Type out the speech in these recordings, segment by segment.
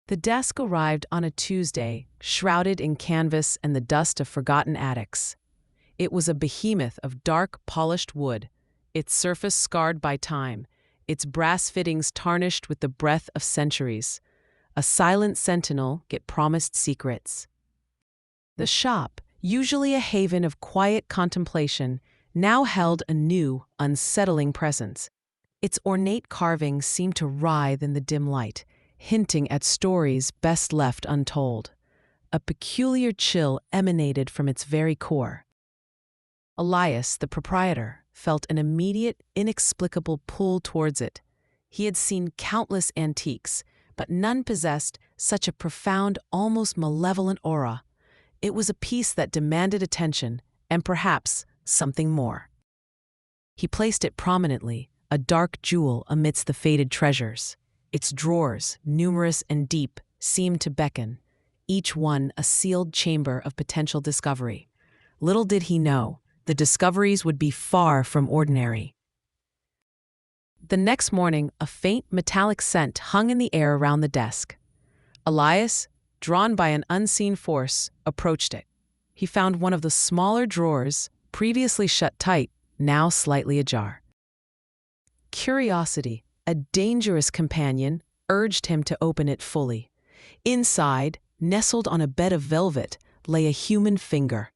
The desk arrived on a Tuesday, shrouded in canvas and the dust of forgotten attics. It was a behemoth of dark, polished wood, its surface scarred by time, its brass fittings tarnished with the breath of centuries. A silent sentinel yet promised secrets. The shop, usually a haven of quiet contemplation, now held a new, unsettling presence. Its ornate carvings seemed to writhe in the dim light, hinting at stories best left untold. A peculiar chill emanated from its very core. Elias, the proprietor, felt an immediate, inexplicable pull towards it. He had seen countless antiques, but none possessed such a profound, almost malevolent aura. It was a piece that demanded attention, and perhaps something more. He placed it prominently, a dark jewel amidst the faded treasures. Its drawers, numerous and deep, seemed to beckon, each one a sealed chamber of potential discovery. Little did he know, the discoveries would be far from ordinary. The next morning, a faint metallic scent hung in the air around the desk. Elias, drawn by an unseen force, approached it. He found one of the smaller drawers, previously shut tight, now slightly ajar. Curiosity, a dangerous companion, urged him to open it fully. Inside, nestled on a bed of velvet, lay a human finger.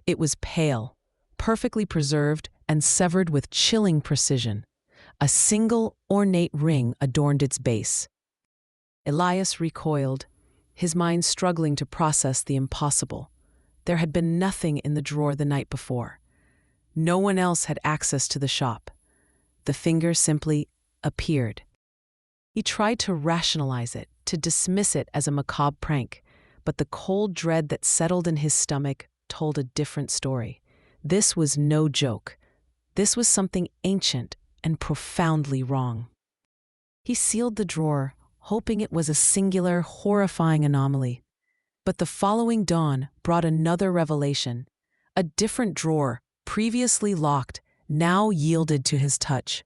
It was pale, perfectly preserved, and severed with chilling precision. A single, ornate ring adorned its base. Elias recoiled, his mind struggling to process the impossible. There had been nothing in the drawer the night before. No one else had access to the shop. The finger simply appeared. He tried to rationalize it, to dismiss it as a macabre prank, but the cold dread that settled in his stomach told a different story. This was no joke. This was something ancient and profoundly wrong. He sealed the drawer, hoping it was a singular, horrifying anomaly. But the following dawn brought another revelation. A different drawer, previously locked, now yielded to his touch.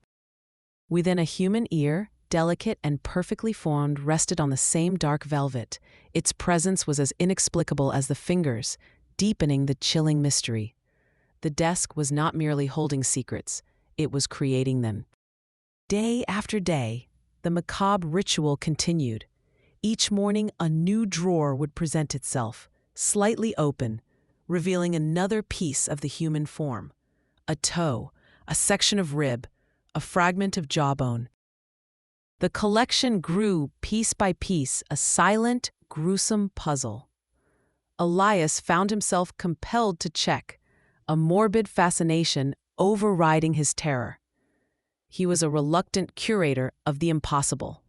Within a human ear, delicate and perfectly formed, rested on the same dark velvet. Its presence was as inexplicable as the fingers, deepening the chilling mystery. The desk was not merely holding secrets, it was creating them. Day after day, the macabre ritual continued. Each morning, a new drawer would present itself, slightly open, revealing another piece of the human form. A toe, a section of rib, a fragment of jawbone. The collection grew piece by piece, a silent, gruesome puzzle. Elias found himself compelled to check, a morbid fascination overriding his terror. He was a reluctant curator of the impossible.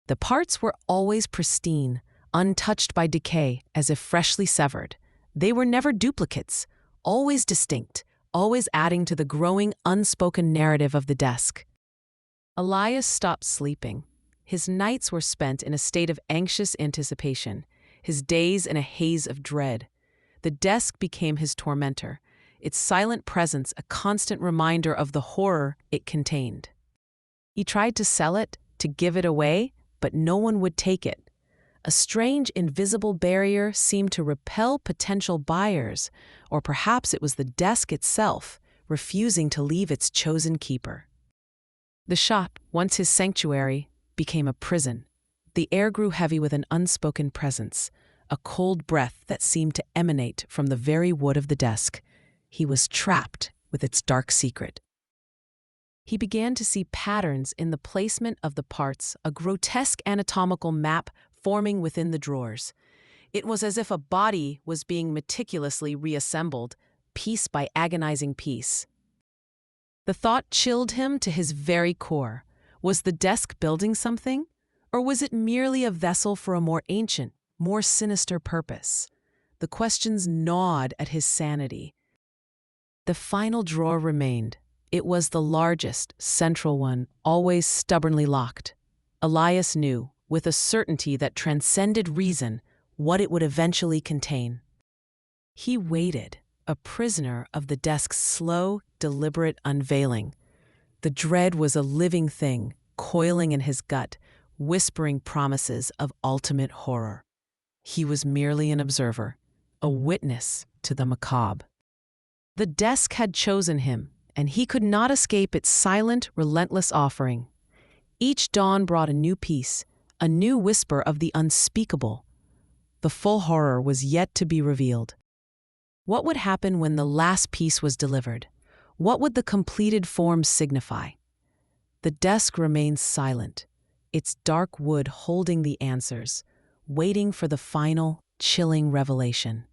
The parts were always pristine, untouched by decay, as if freshly severed. They were never duplicates, always distinct, always adding to the growing, unspoken narrative of the desk. Elias stopped sleeping. His nights were spent in a state of anxious anticipation, his days in a haze of dread. The desk became his tormentor, its silent presence a constant reminder of the horror it contained. He tried to sell it, to give it away, but no one would take it. A strange, invisible barrier seemed to repel potential buyers, or perhaps it was the desk itself, refusing to leave its chosen keeper. The shop, once his sanctuary, became a prison. The air grew heavy with an unspoken presence, a cold breath that seemed to emanate from the very wood of the desk. He was trapped with its dark secret. He began to see patterns in the placement of the parts, a grotesque anatomical map forming within the drawers. It was as if a body was being meticulously reassembled, piece by agonizing piece. The thought chilled him to his very core. Was the desk building something? Or was it merely a vessel for a more ancient, more sinister purpose? The questions gnawed at his sanity. The final drawer remained. It was the largest, central one, always stubbornly locked. Elias knew, with a certainty that transcended reason, what it would eventually contain. He waited, a prisoner of the desk's slow, deliberate unveiling. The dread was a living thing, coiling in his gut, whispering promises of ultimate horror. He was merely an observer, a witness to the macabre. The desk had chosen him, and he could not escape its silent, relentless offering. Each dawn brought a new piece, a new whisper of the unspeakable. The full horror was yet to be revealed. What would happen when the last piece was delivered? What would the completed form signify? The desk remained silent, its dark wood holding the answers, waiting for the final, chilling revelation.